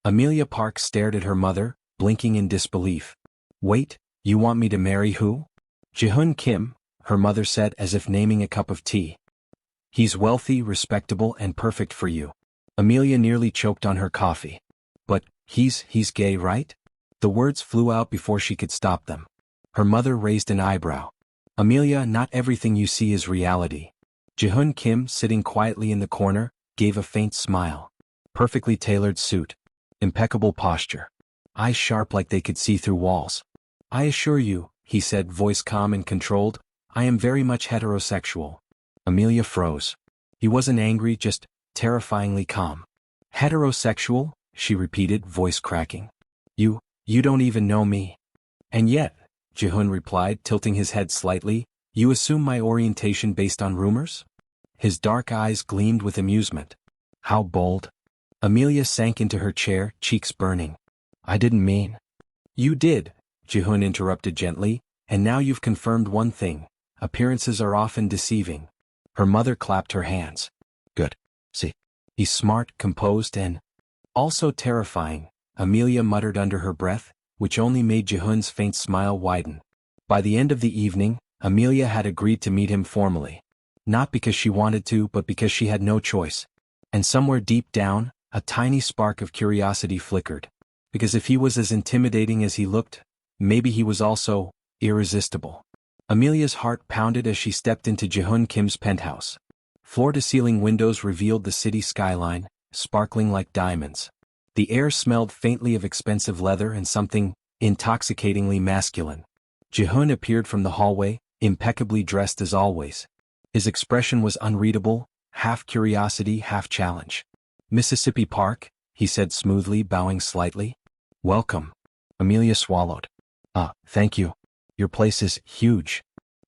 Amelia Park stared at her mother, blinking in disbelief. Wait, you want me to marry who? Jihoon Kim, her mother said as if naming a cup of tea. He's wealthy, respectable, and perfect for you. Amelia nearly choked on her coffee. But, he's gay, right? The words flew out before she could stop them. Her mother raised an eyebrow. Amelia, not everything you see is reality. Jihoon Kim, sitting quietly in the corner, gave a faint smile. Perfectly tailored suit. Impeccable posture. Eyes sharp like they could see through walls. I assure you, he said, voice calm and controlled, I am very much heterosexual. Amelia froze. He wasn't angry, just terrifyingly calm. Heterosexual? She repeated, voice cracking. You don't even know me. And yet, Jihoon replied, tilting his head slightly, you assume my orientation based on rumors? His dark eyes gleamed with amusement. How bold. Amelia sank into her chair, cheeks burning. I didn't mean. You did, Jihoon interrupted gently, and now you've confirmed one thing. Appearances are often deceiving. Her mother clapped her hands. Good. See. He's smart, composed, and also terrifying, Amelia muttered under her breath, which only made Jihoon's faint smile widen. By the end of the evening, Amelia had agreed to meet him formally. Not because she wanted to, but because she had no choice. And somewhere deep down, a tiny spark of curiosity flickered. Because if he was as intimidating as he looked, maybe he was also irresistible. Amelia's heart pounded as she stepped into Jihoon Kim's penthouse. Floor-to-ceiling windows revealed the city skyline, sparkling like diamonds. The air smelled faintly of expensive leather and something intoxicatingly masculine. Jihoon appeared from the hallway, impeccably dressed as always. His expression was unreadable, half curiosity, half challenge. Mississippi Park, he said smoothly, bowing slightly. Welcome. Amelia swallowed. Thank you. Your place is huge.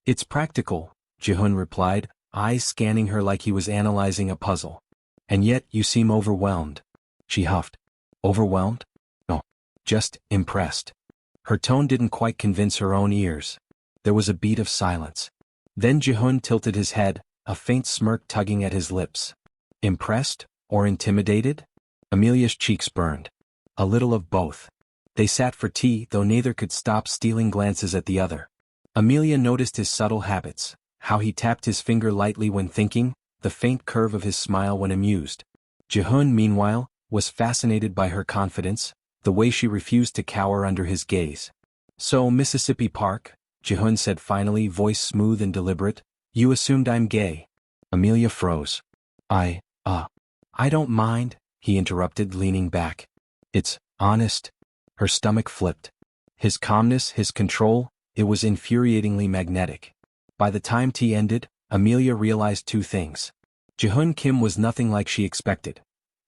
It's practical, Jihoon replied, eyes scanning her like he was analyzing a puzzle. And yet you seem overwhelmed. She huffed. Overwhelmed? No. Just impressed. Her tone didn't quite convince her own ears. There was a beat of silence. Then Jihoon tilted his head, a faint smirk tugging at his lips. Impressed? Or intimidated? Amelia's cheeks burned. A little of both. They sat for tea, though neither could stop stealing glances at the other. Amelia noticed his subtle habits, how he tapped his finger lightly when thinking, the faint curve of his smile when amused. Jihoon, meanwhile, was fascinated by her confidence, the way she refused to cower under his gaze. So, Mississippi Park, Jihoon said finally, voice smooth and deliberate, you assumed I'm gay. Amelia froze. I don't mind, he interrupted, leaning back. It's honest. Her stomach flipped. His calmness, his control, it was infuriatingly magnetic. By the time tea ended, Amelia realized two things. Jihoon Kim was nothing like she expected.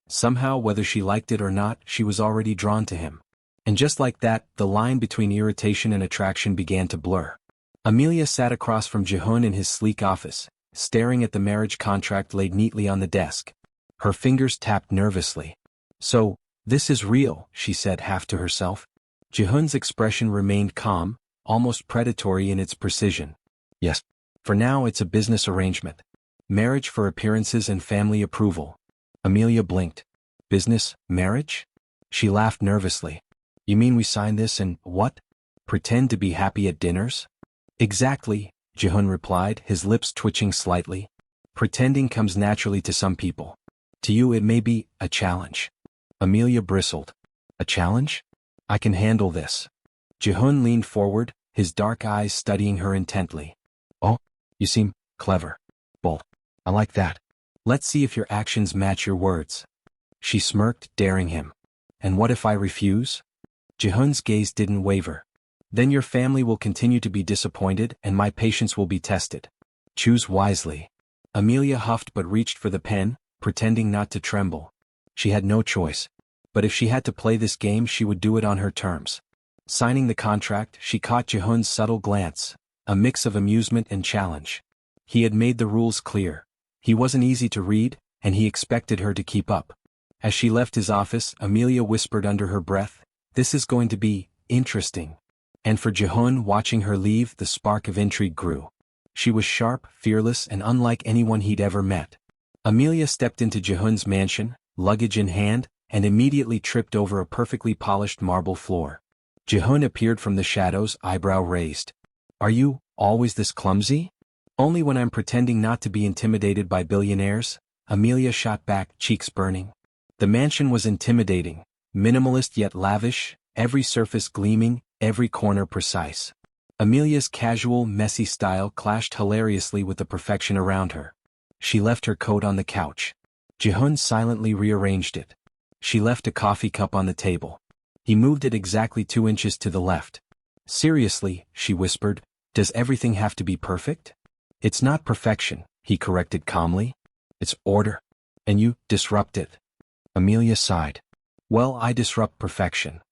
Somehow, whether she liked it or not, she was already drawn to him. And just like that, the line between irritation and attraction began to blur. Amelia sat across from Jihoon in his sleek office, staring at the marriage contract laid neatly on the desk. Her fingers tapped nervously. So, this is real, she said half to herself. Jihoon's expression remained calm, almost predatory in its precision. Yes. For now it's a business arrangement. Marriage for appearances and family approval. Amelia blinked. Business, marriage? She laughed nervously. You mean we sign this and, what? Pretend to be happy at dinners? Exactly, Jihoon replied, his lips twitching slightly. Pretending comes naturally to some people. To you it may be a challenge. Amelia bristled. A challenge? I can handle this. Jihoon leaned forward, his dark eyes studying her intently. Oh, you seem clever. Bold. I like that. Let's see if your actions match your words. She smirked, daring him. And what if I refuse? Jihoon's gaze didn't waver. Then your family will continue to be disappointed and my patience will be tested. Choose wisely. Amelia huffed but reached for the pen, pretending not to tremble. She had no choice. But if she had to play this game, she would do it on her terms. Signing the contract, she caught Jihoon's subtle glance, a mix of amusement and challenge. He had made the rules clear. He wasn't easy to read, and he expected her to keep up. As she left his office, Amelia whispered under her breath, "This is going to be interesting." And for Jihoon, watching her leave, the spark of intrigue grew. She was sharp, fearless, and unlike anyone he'd ever met. Amelia stepped into Jihoon's mansion, luggage in hand, and immediately tripped over a perfectly polished marble floor. Jihoon appeared from the shadows, eyebrow raised. "Are you always this clumsy?" "Only when I'm pretending not to be intimidated by billionaires," Amelia shot back, cheeks burning. The mansion was intimidating, minimalist yet lavish, every surface gleaming, every corner precise. Amelia's casual, messy style clashed hilariously with the perfection around her. She left her coat on the couch. Jihoon silently rearranged it. She left a coffee cup on the table. He moved it exactly 2 inches to the left. "Seriously," she whispered, "does everything have to be perfect?" "It's not perfection," he corrected calmly. "It's order. And you disrupt it." Amelia sighed. "Well, I disrupt perfection."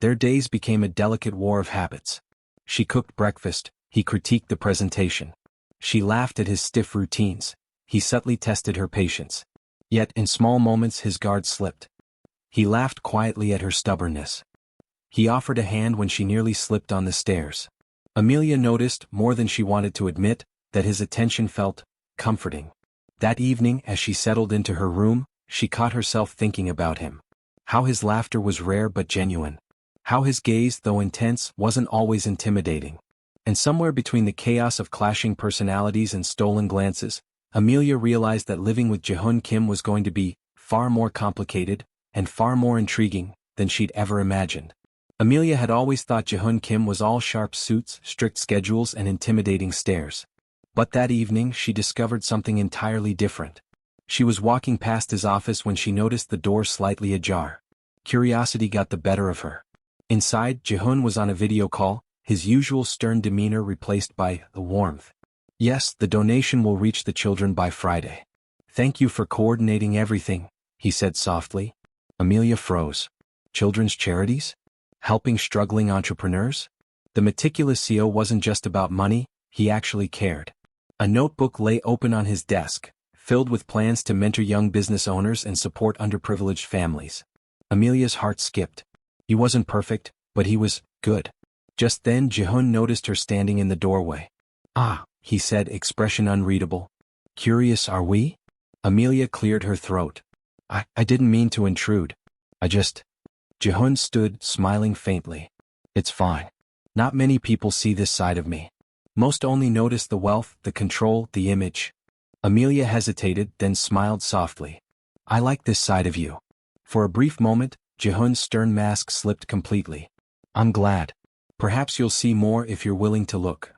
Their days became a delicate war of habits. She cooked breakfast, he critiqued the presentation. She laughed at his stiff routines, he subtly tested her patience. Yet in small moments his guard slipped. He laughed quietly at her stubbornness. He offered a hand when she nearly slipped on the stairs. Amelia noticed, more than she wanted to admit, that his attention felt comforting. That evening, as she settled into her room, she caught herself thinking about him. How his laughter was rare but genuine. How his gaze, though intense, wasn't always intimidating. And somewhere between the chaos of clashing personalities and stolen glances, Amelia realized that living with Jihoon Kim was going to be far more complicated and far more intriguing than she'd ever imagined. Amelia had always thought Jihoon Kim was all sharp suits, strict schedules, and intimidating stares. But that evening she discovered something entirely different. She was walking past his office when she noticed the door slightly ajar. Curiosity got the better of her. Inside, Jihoon was on a video call, his usual stern demeanor replaced by the warmth. "Yes, the donation will reach the children by Friday. Thank you for coordinating everything," he said softly. Amelia froze. Children's charities? Helping struggling entrepreneurs? The meticulous CEO wasn't just about money, he actually cared. A notebook lay open on his desk, filled with plans to mentor young business owners and support underprivileged families. Amelia's heart skipped. He wasn't perfect, but he was good. Just then Jihoon noticed her standing in the doorway. "Ah," he said, expression unreadable. "Curious, are we?" Amelia cleared her throat. I didn't mean to intrude. Jihoon stood, smiling faintly. "It's fine. Not many people see this side of me. Most only notice the wealth, the control, the image." Amelia hesitated, then smiled softly. "I like this side of you." For a brief moment, Jihoon's stern mask slipped completely. "I'm glad. Perhaps you'll see more if you're willing to look."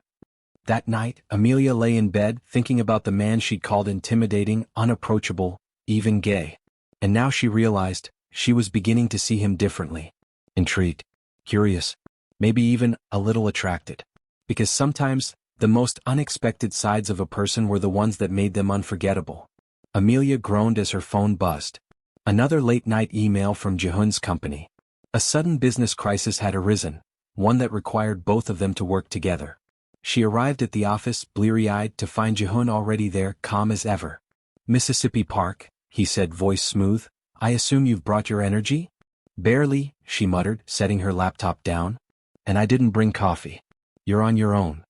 That night, Amelia lay in bed thinking about the man she'd called intimidating, unapproachable, even gay. And now she realized, she was beginning to see him differently. Intrigued, curious, maybe even a little attracted. Because sometimes, the most unexpected sides of a person were the ones that made them unforgettable. Amelia groaned as her phone buzzed. Another late-night email from Jihoon's company. A sudden business crisis had arisen, one that required both of them to work together. She arrived at the office, bleary-eyed, to find Jihoon already there, calm as ever. "Mississippi Park," he said, voice smooth. "I assume you've brought your energy?" "Barely," she muttered, setting her laptop down. "And I didn't bring coffee." "You're on your own."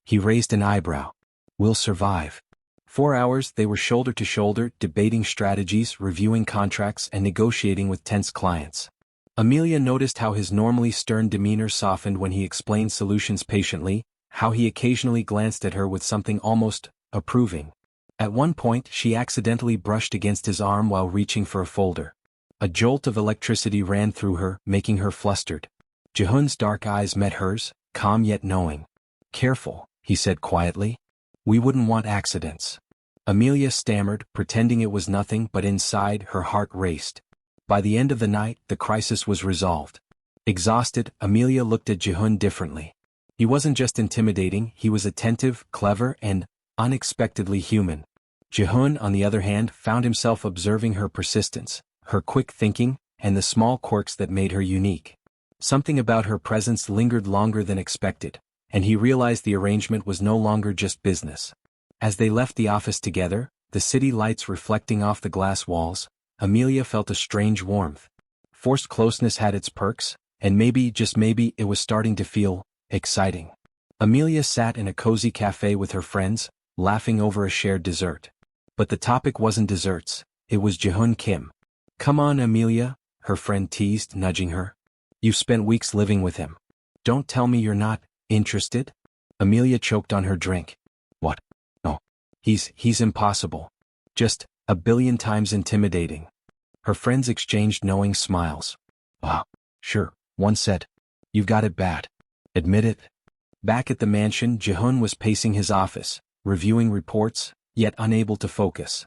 He raised an eyebrow. "We'll survive." 4 hours they were shoulder to shoulder, debating strategies, reviewing contracts, and negotiating with tense clients. Amelia noticed how his normally stern demeanor softened when he explained solutions patiently, how he occasionally glanced at her with something almost approving. At one point she accidentally brushed against his arm while reaching for a folder. A jolt of electricity ran through her, making her flustered. Jihoon's dark eyes met hers, calm yet knowing. "Careful," he said quietly. "We wouldn't want accidents." Amelia stammered, pretending it was nothing, but inside her heart raced. By the end of the night, the crisis was resolved. Exhausted, Amelia looked at Jihoon differently. He wasn't just intimidating, he was attentive, clever, and unexpectedly human. Jihoon, on the other hand, found himself observing her persistence, her quick thinking, and the small quirks that made her unique. Something about her presence lingered longer than expected, and he realized the arrangement was no longer just business. As they left the office together, the city lights reflecting off the glass walls, Amelia felt a strange warmth. Forced closeness had its perks, and maybe, just maybe, it was starting to feel exciting. Amelia sat in a cozy cafe with her friends, laughing over a shared dessert. But the topic wasn't desserts, it was Jihoon Kim. "Come on, Amelia," her friend teased, nudging her. You've spent weeks living with him. Don't tell me you're not interested? Amelia choked on her drink. What? No. He's impossible. Just a billion times intimidating. Her friends exchanged knowing smiles. Ah, sure, one said. You've got it bad. Admit it. Back at the mansion, Jihoon was pacing his office, reviewing reports, yet unable to focus.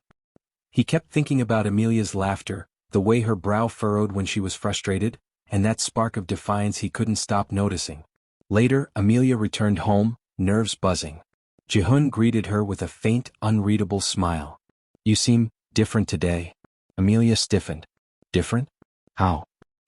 He kept thinking about Amelia's laughter, the way her brow furrowed when she was frustrated, and that spark of defiance he couldn't stop noticing. Later, Amelia returned home, nerves buzzing. Jihoon greeted her with a faint, unreadable smile. You seem different today. Amelia stiffened. Different? How?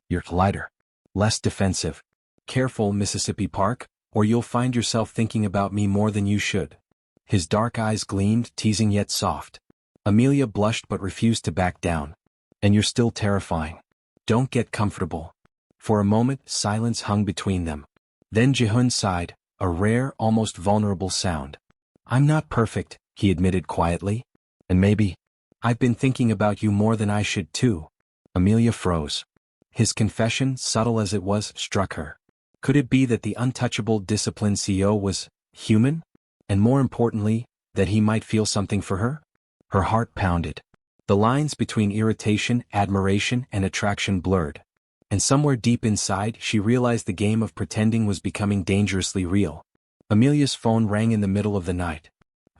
You're lighter. Less defensive. Careful, Mississippi Park, or you'll find yourself thinking about me more than you should. His dark eyes gleamed, teasing yet soft. Amelia blushed but refused to back down. And you're still terrifying. Don't get comfortable. For a moment, silence hung between them. Then Jihoon sighed, a rare, almost vulnerable sound. I'm not perfect, he admitted quietly. And maybe, I've been thinking about you more than I should too. Amelia froze. His confession, subtle as it was, struck her. Could it be that the untouchable, disciplined CEO was human? And more importantly, that he might feel something for her? Her heart pounded. The lines between irritation, admiration, and attraction blurred. And somewhere deep inside, she realized the game of pretending was becoming dangerously real. Amelia's phone rang in the middle of the night.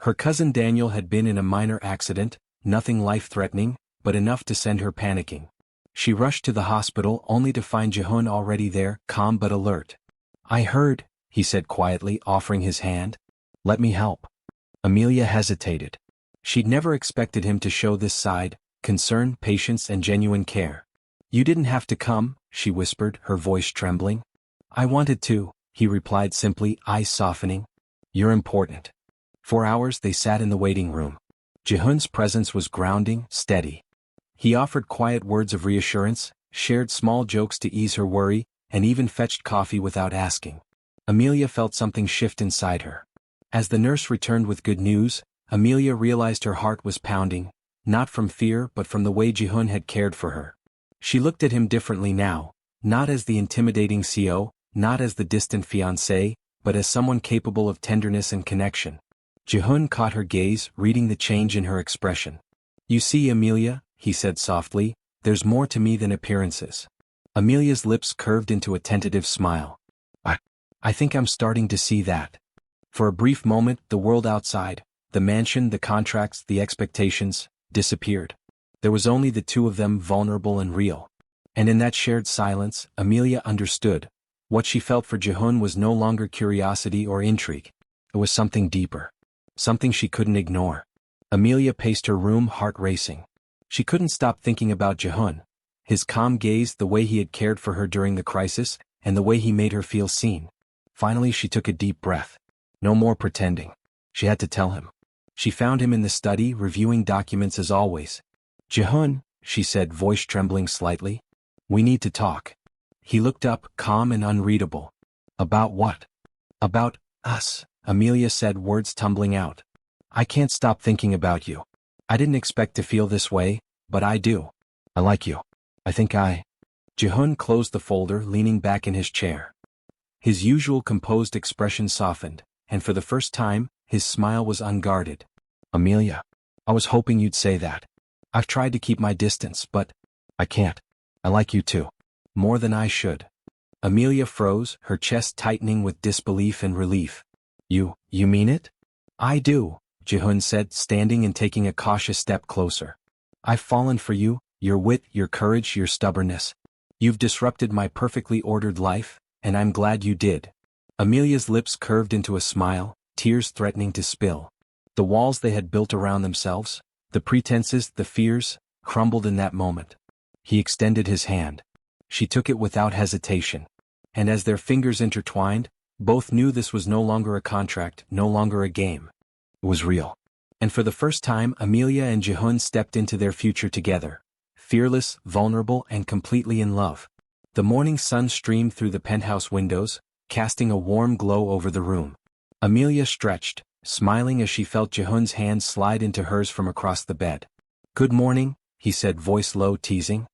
Her cousin Daniel had been in a minor accident, nothing life-threatening, but enough to send her panicking. She rushed to the hospital only to find Jihoon already there, calm but alert. I heard, he said quietly, offering his hand. Let me help. Amelia hesitated. She'd never expected him to show this side, concern, patience, and genuine care. You didn't have to come, she whispered, her voice trembling. I wanted to, he replied simply, eyes softening. You're important. For hours they sat in the waiting room. Jihoon's presence was grounding, steady. He offered quiet words of reassurance, shared small jokes to ease her worry, and even fetched coffee without asking. Amelia felt something shift inside her. As the nurse returned with good news, Amelia realized her heart was pounding, not from fear but from the way Jihoon had cared for her. She looked at him differently now, not as the intimidating CEO, not as the distant fiancé, but as someone capable of tenderness and connection. Jihoon caught her gaze, reading the change in her expression. You see, Amelia, he said softly, there's more to me than appearances. Amelia's lips curved into a tentative smile. I think I'm starting to see that. For a brief moment, the world outside, the mansion, the contracts, the expectations, disappeared. There was only the two of them, vulnerable and real. And in that shared silence, Amelia understood. What she felt for Jihoon was no longer curiosity or intrigue. It was something deeper. Something she couldn't ignore. Amelia paced her room, heart racing. She couldn't stop thinking about Jihoon. His calm gaze, the way he had cared for her during the crisis, and the way he made her feel seen. Finally she took a deep breath. No more pretending. She had to tell him. She found him in the study, reviewing documents as always. Jihoon, she said, voice trembling slightly. We need to talk. He looked up, calm and unreadable. About what? About us, Amelia said, words tumbling out. I can't stop thinking about you. I didn't expect to feel this way, but I do. I like you. I think I... Jihoon closed the folder, leaning back in his chair. His usual composed expression softened, and for the first time, his smile was unguarded. Amelia, I was hoping you'd say that. I've tried to keep my distance, but I can't. I like you too. More than I should. Amelia froze, her chest tightening with disbelief and relief. You mean it? I do, Jihoon said, standing and taking a cautious step closer. I've fallen for you, your wit, your courage, your stubbornness. You've disrupted my perfectly ordered life, and I'm glad you did. Amelia's lips curved into a smile, tears threatening to spill. The walls they had built around themselves, the pretenses, the fears, crumbled in that moment. He extended his hand. She took it without hesitation. And as their fingers intertwined, both knew this was no longer a contract, no longer a game. It was real. And for the first time, Amelia and Jihoon stepped into their future together. Fearless, vulnerable, and completely in love. The morning sun streamed through the penthouse windows, casting a warm glow over the room. Amelia stretched, smiling as she felt Jihoon's hand slide into hers from across the bed. Good morning, he said, voice low, teasing.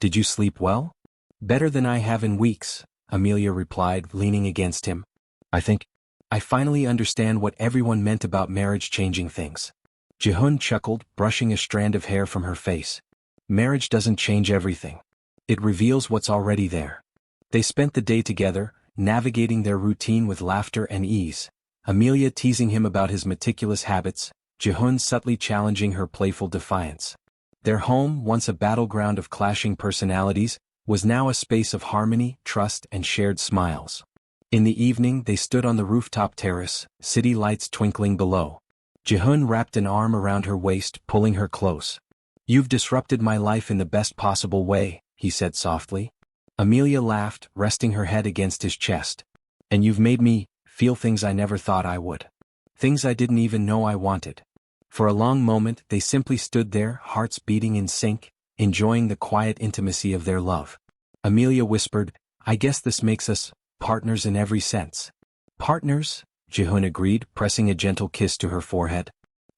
Did you sleep well? Better than I have in weeks, Amelia replied, leaning against him. I finally understand what everyone meant about marriage changing things. Jihoon chuckled, brushing a strand of hair from her face. Marriage doesn't change everything. It reveals what's already there. They spent the day together, navigating their routine with laughter and ease. Amelia teasing him about his meticulous habits, Jihoon subtly challenging her playful defiance. Their home, once a battleground of clashing personalities, was now a space of harmony, trust, and shared smiles. In the evening they stood on the rooftop terrace, city lights twinkling below. Jihoon wrapped an arm around her waist, pulling her close. "You've disrupted my life in the best possible way," he said softly. Amelia laughed, resting her head against his chest. "And you've made me feel things I never thought I would. Things I didn't even know I wanted." For a long moment they simply stood there, hearts beating in sync, enjoying the quiet intimacy of their love. Amelia whispered, "I guess this makes us partners in every sense." "Partners?" Jihoon agreed, pressing a gentle kiss to her forehead.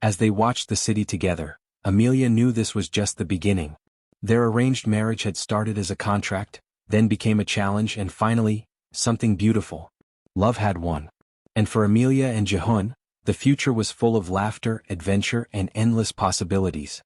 As they watched the city together, Amelia knew this was just the beginning. Their arranged marriage had started as a contract, then became a challenge, and finally, something beautiful. Love had won. And for Amelia and Jihoon, the future was full of laughter, adventure, and endless possibilities.